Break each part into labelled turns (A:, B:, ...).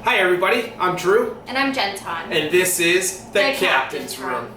A: Hi everybody, I'm Drew.
B: And I'm Genton.
A: And this is The Captain's
B: Captain's
A: Room.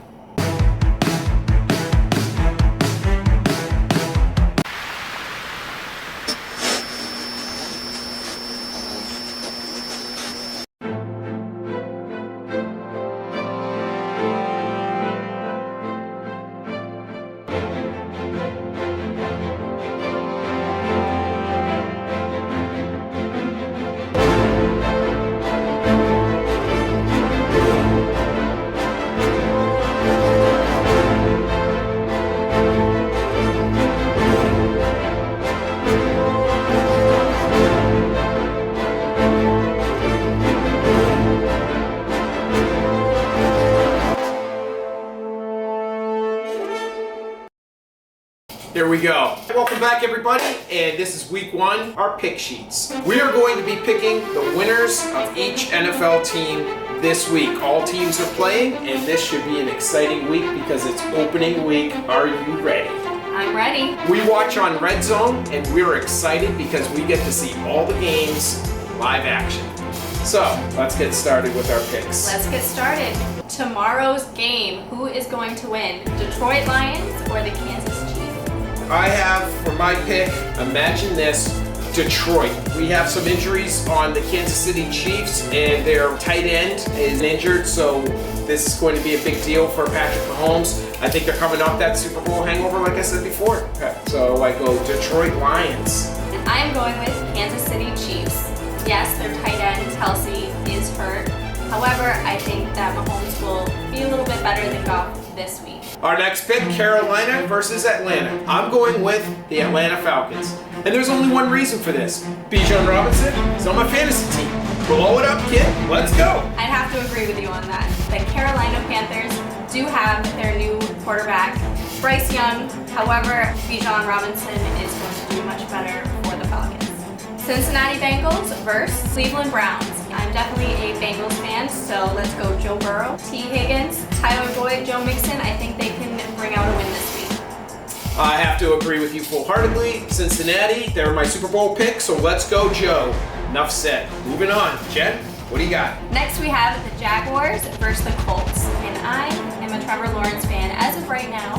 A: Here we go. Welcome back everybody, and this is week one, our pick sheets. We are going to be picking the winners of each NFL team this week. All teams are playing, and this should be an exciting week because it's opening week. Are you ready?
B: I'm ready.
A: We watch on Red Zone, and we're excited because we get to see all the games live action. So, let's get started with our picks.
B: Let's get started. Tomorrow's game, who is going to win? Detroit Lions or the Kansas Chiefs?
A: I have, for my pick, imagine this, Detroit. We have some injuries on the Kansas City Chiefs, and their tight end is injured, so this is going to be a big deal for Patrick Mahomes. I think they're coming off that Super Bowl hangover, like I said before. So I go Detroit Lions.
B: And I'm going with Kansas City Chiefs. Yes, their tight end, Kelsey, is hurt. However, I think that Mahomes will be a little bit better than Goff this week.
A: Our next pick, Carolina versus Atlanta. I'm going with the Atlanta Falcons. And there's only one reason for this. Bijan Robinson is on my fantasy team. Blow it up, kid. Let's go.
B: I'd have to agree with you on that. The Carolina Panthers do have their new quarterback, Bryce Young. However, Bijan Robinson is going to do much better for the Falcons. Cincinnati Bengals versus Cleveland Browns. I'm definitely a Bengals fan, so let's go Joe Burrow, T. Higgins, Tyler Boyd, Joe Mixon. I think they can bring out a win this week.
A: I have to agree with you full-heartedly. Cincinnati, they're my Super Bowl pick, so let's go Joe. Enough said. Moving on. Jen, what do you got?
B: Next we have the Jaguars versus the Colts, and I am a Trevor Lawrence fan as of right now.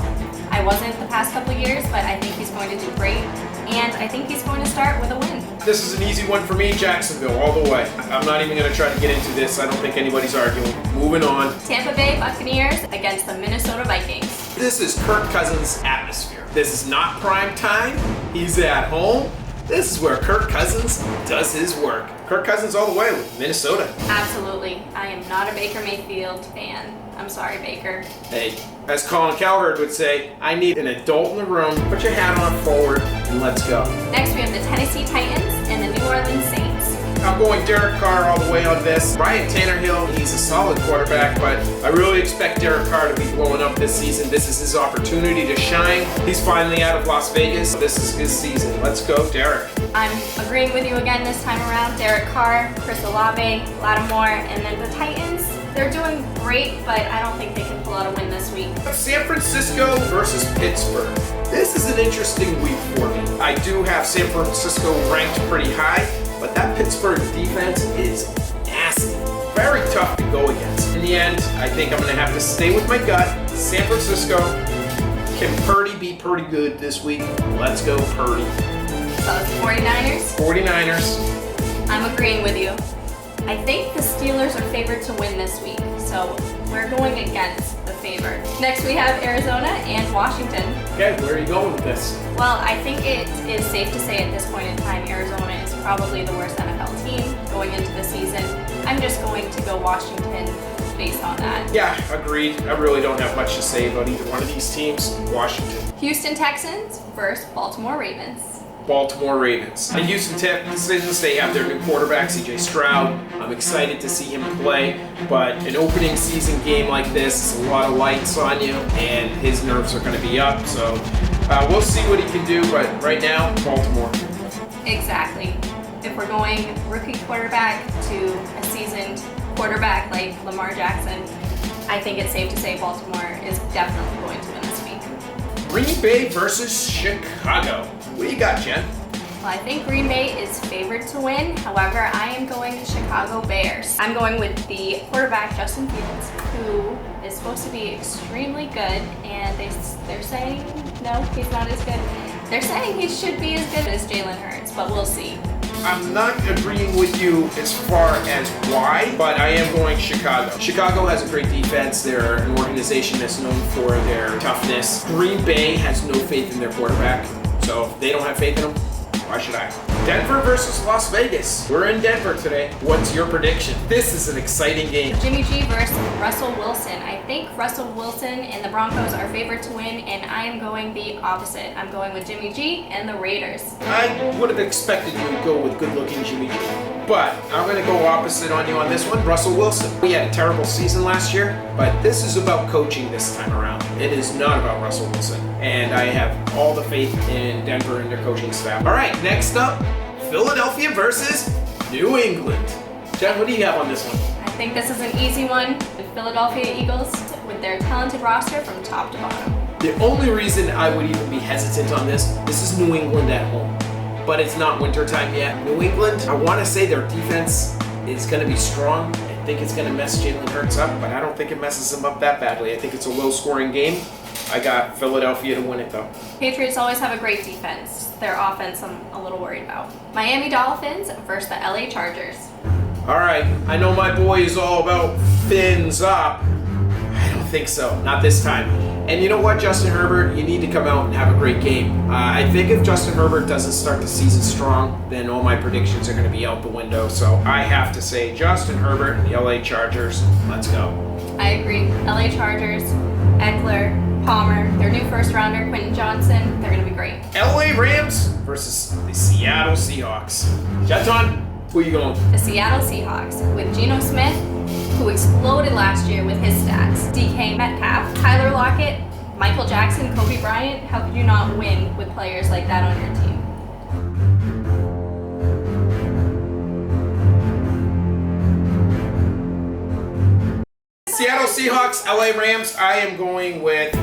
B: I wasn't the past couple years, but I think he's going to do great, and I think he's going to start with a win.
A: This is an easy one for me, Jacksonville, all the way. I'm not even going to try to get into this. I don't think anybody's arguing. Moving on.
B: Tampa Bay Buccaneers against the Minnesota Vikings.
A: This is Kirk Cousins' atmosphere. This is not prime time. He's at home. This is where Kirk Cousins does his work. Kirk Cousins all the way with Minnesota.
B: Absolutely. I am not a Baker Mayfield fan. I'm sorry, Baker.
A: Hey, as Colin Cowherd would say, I need an adult in the room. Put your hat on forward and let's go.
B: Next we have the Tennessee Titans and the New Orleans Saints.
A: I'm going Derek Carr all the way on this. Ryan Tannehill, he's a solid quarterback, but I really expect Derek Carr to be blowing up this season. This is his opportunity to shine. He's finally out of Las Vegas. This is his season. Let's go, Derek.
B: I'm agreeing with you again this time around. Derek Carr, Chris Olave, Lattimore, and then the Titans. They're doing great, but I don't think they can pull out a win this week.
A: San Francisco versus Pittsburgh. This is an interesting week for me. I do have San Francisco ranked pretty high, but that Pittsburgh defense is nasty. Very tough to go against. In the end, I think I'm going to have to stay with my gut. San Francisco. Can Purdy be pretty good this week? Let's go Purdy.
B: So it's 49ers?
A: 49ers.
B: I'm agreeing with you. I think the Steelers are favored to win this week, so we're going against the favorite. Next we have Arizona and Washington.
A: Okay, where are you going with this?
B: Well, I think it is safe to say at this point in time, Arizona is probably the worst NFL team going into the season. I'm just going to go Washington based on that.
A: Yeah, agreed. I really don't have much to say about either one of these teams. Washington.
B: Houston Texans versus Baltimore Ravens.
A: Baltimore Ravens. The Houston Texans, they have their new quarterback, CJ Stroud. I'm excited to see him play, but an opening season game like this is a lot of lights on you, and his nerves are going to be up, so we'll see what he can do, but right now, Baltimore.
B: Exactly. If we're going rookie quarterback to a seasoned quarterback like Lamar Jackson, I think it's safe to say Baltimore is definitely going to win this week.
A: Green Bay versus Chicago. What do you got, Jen?
B: Well, I think Green Bay is favored to win. However, I am going Chicago Bears. I'm going with the quarterback, Justin Fields, who is supposed to be extremely good, and they're saying, no, he's not as good. They're saying he should be as good as Jalen Hurts, but we'll see.
A: I'm not agreeing with you as far as why, but I am going Chicago. Chicago has a great defense. They're an organization that's known for their toughness. Green Bay has no faith in their quarterback, so if they don't have faith in him, why should I? Denver versus Las Vegas. We're in Denver today. What's your prediction? This is an exciting game.
B: Jimmy G versus Russell Wilson. I think Russell Wilson and the Broncos are favored to win, and I am going the opposite. I'm going with Jimmy G and the Raiders.
A: I would have expected you to go with good-looking Jimmy G, but I'm going to go opposite on you on this one. Russell Wilson. We had a terrible season last year, but this is about coaching this time around. It is not about Russell Wilson, and I have all the faith in Denver and their coaching staff. All right, next up, Philadelphia versus New England. Jen, what do you have on this one?
B: I think this is an easy one. The Philadelphia Eagles with their talented roster from top to bottom.
A: The only reason I would even be hesitant on this is New England at home. But it's not wintertime yet. New England, I want to say their defense is going to be strong. I think it's going to mess Jalen Hurts up, but I don't think it messes him up that badly. I think it's a low-scoring game. I got Philadelphia to win it, though.
B: Patriots always have a great defense. Their offense I'm a little worried about. Miami Dolphins versus the LA Chargers.
A: All right, I know my boy is all about fins up. I don't think so, not this time. And you know what, Justin Herbert, you need to come out and have a great game. I think if Justin Herbert doesn't start the season strong, then all my predictions are going to be out the window. So I have to say Justin Herbert and the LA Chargers, let's go.
B: I agree. LA Chargers, Eckler, Palmer, their new first rounder, Quentin Johnson, they're going to be great.
A: LA Rams versus the Seattle Seahawks. Jeton, who are you going?
B: The Seattle Seahawks with Geno Smith, who exploded last year with his stats. DK Metcalf, Tyler Lockett, Michael Jackson, Kobe Bryant. How could you not win with players like that on your team?
A: Seattle Seahawks, LA Rams. I am going with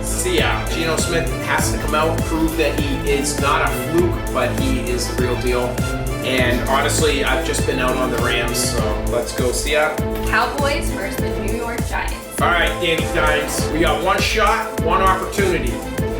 A: Seattle. Geno Smith has to come out and prove that he is not a fluke, but he is the real deal. And honestly, I've just been out on the Rams, so let's go Seattle.
B: Cowboys versus the New York Giants.
A: All right, Danny Dimes, we got one shot, one opportunity.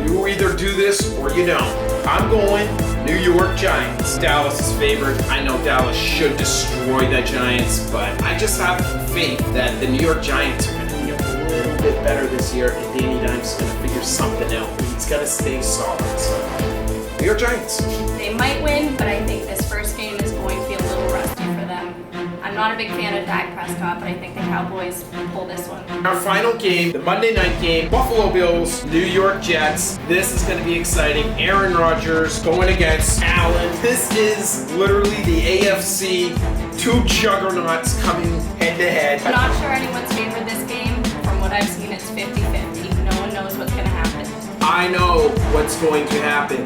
A: You either do this or you don't. I'm going New York Giants. Dallas is favored. I know Dallas should destroy the Giants, but I just have faith that the New York Giants are going to be a little bit better this year, and Danny Dimes is going to figure something out. He's got to stay solid. So, New York Giants.
B: They might win, but I think this first game is going to be a little rusty for them. I'm not a big fan of Dak Prescott, but I think the Cowboys pull this one.
A: Our final game, the Monday night game, Buffalo Bills, New York Jets. This is going to be exciting. Aaron Rodgers going against Allen. This is literally the AFC, two juggernauts coming head to head.
B: I'm not sure anyone's favored this game. From what I've seen, it's 50-50. No one knows what's going to happen.
A: I know what's going to happen.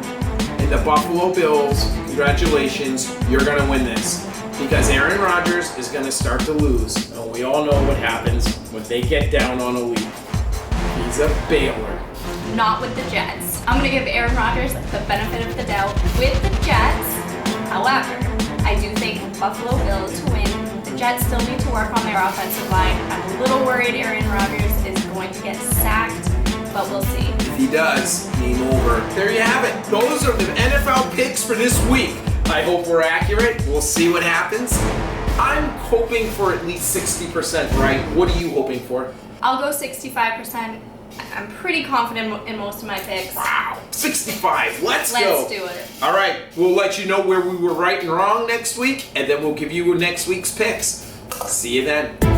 A: And the Buffalo Bills, congratulations, you're going to win this. Because Aaron Rodgers is going to start to lose. And we all know what happens when they get down on a lead. He's a bailer.
B: Not with the Jets. I'm going to give Aaron Rodgers the benefit of the doubt with the Jets. However, I do think Buffalo Bills to win. The Jets still need to work on their offensive line. I'm a little worried Aaron Rodgers is going to get sacked, but we'll see.
A: If he does, game over. There you have it. Those are the NFL picks for this week. I hope we're accurate. We'll see what happens. I'm hoping for at least 60% right. What are you hoping for?
B: I'll go 65%. I'm pretty confident in most of my picks.
A: Wow, 65. Let's go.
B: Let's do it.
A: All right, we'll let you know where we were right and wrong next week, and then we'll give you next week's picks. See you then.